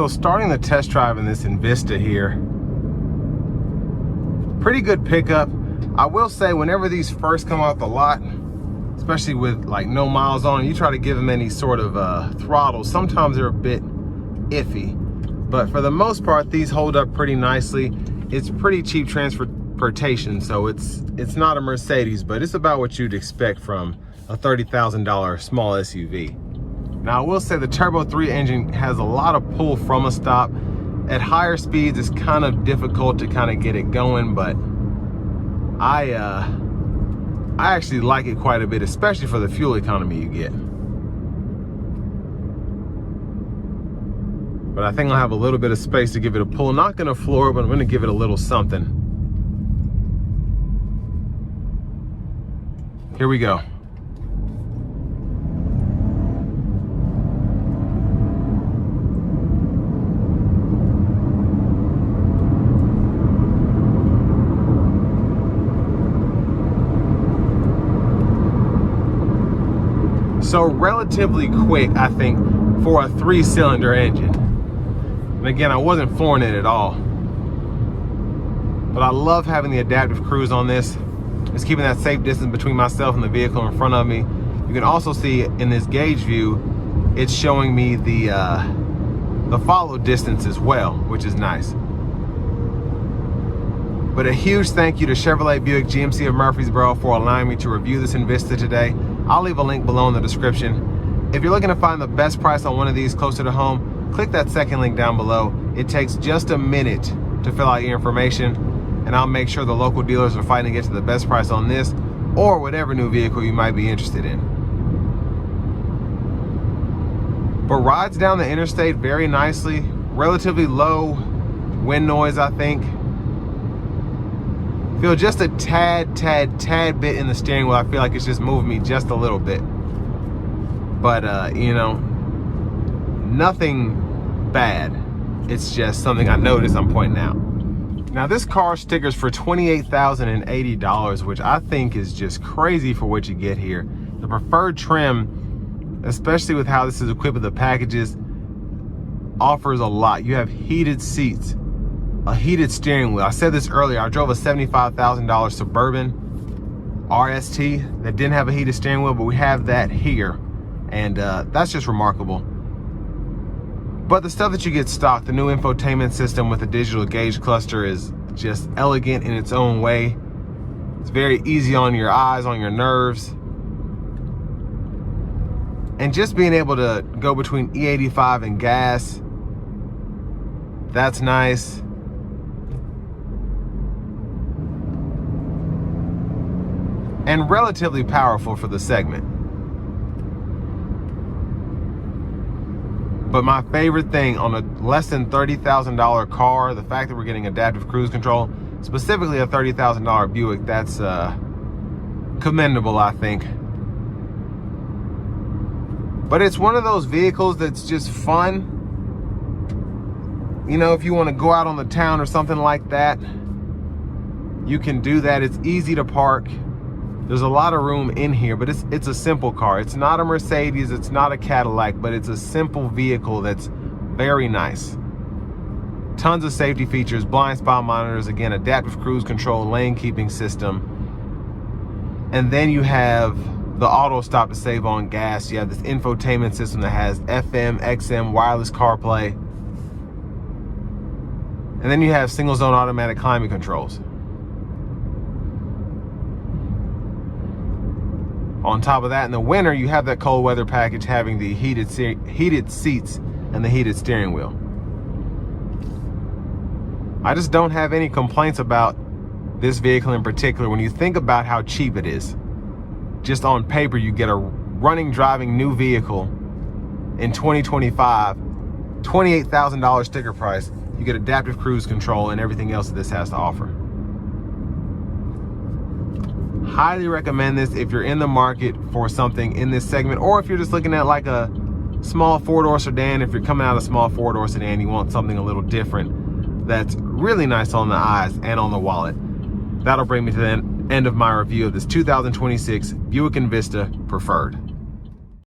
So starting the test drive in this Envista here, pretty good pickup. I will say whenever these first come off the lot, especially with like no miles on, you try to give them any sort of throttle, sometimes they're a bit iffy. But for the most part, these hold up pretty nicely. It's pretty cheap transportation, so it's not a Mercedes, but it's about what you'd expect from a $30,000 small SUV. Now I will say the Turbo 3 engine has a lot of pull from a stop. At higher speeds, it's kind of difficult to kind of get it going, but I actually like it quite a bit, especially for the fuel economy you get. But I think I'll have a little bit of space to give it a pull. Not gonna floor it, but I'm gonna give it a little something. Here we go. So relatively quick, I think, for a 3-cylinder engine. And again, I wasn't flooring it at all. But I love having the adaptive cruise on this. It's keeping that safe distance between myself and the vehicle in front of me. You can also see in this gauge view, it's showing me the follow distance as well, which is nice. But a huge thank you to Chevrolet Buick GMC of Murfreesboro for allowing me to review this Envista today. I'll leave a link below in the description. If you're looking to find the best price on one of these closer to home, click that second link down below. It takes just a minute to fill out your information, and I'll make sure the local dealers are fighting to get to the best price on this or whatever new vehicle you might be interested in. But rides down the interstate very nicely, relatively low wind noise, I think. Feel just a tad bit in the steering wheel. I feel like it's just moving me just a little bit. But, you know, nothing bad. It's just something I noticed I'm pointing out. Now, this car stickers for $28,080, which I think is just crazy for what you get here. The preferred trim, especially with how this is equipped with the packages, offers a lot. You have heated seats, a heated steering wheel. I said this earlier, I drove a $75,000 Suburban RST that didn't have a heated steering wheel, but we have that here. And that's just remarkable. But the stuff that you get stock, the new infotainment system with a digital gauge cluster, is just elegant in its own way. It's very easy on your eyes, on your nerves. And just being able to go between E85 and gas, that's nice. And relatively powerful for the segment. But my favorite thing on a less than $30,000 car, the fact that we're getting adaptive cruise control, specifically a $30,000 Buick, that's commendable, I think. But it's one of those vehicles that's just fun. You know, if you want to go out on the town or something like that, you can do that. It's easy to park. There's a lot of room in here, but it's a simple car. It's not a Mercedes, it's not a Cadillac, but it's a simple vehicle that's very nice. Tons of safety features, blind spot monitors, again, adaptive cruise control, lane keeping system. And then you have the auto stop to save on gas. You have this infotainment system that has FM, XM, wireless CarPlay. And then you have single zone automatic climate controls. On top of that, in the winter, you have that cold weather package having the heated seats and the heated steering wheel. I just don't have any complaints about this vehicle in particular. When you think about how cheap it is, just on paper, you get a running, driving new vehicle in 2025, $28,000 sticker price. You get adaptive cruise control and everything else that this has to offer. Highly recommend this if you're in the market for something in this segment, or if you're just looking at like a small 4-door sedan. If you're coming out of a small 4-door sedan, you want something a little different that's really nice on the eyes and on the wallet. That'll bring me to the end of my review of this 2026 Buick Envista Preferred.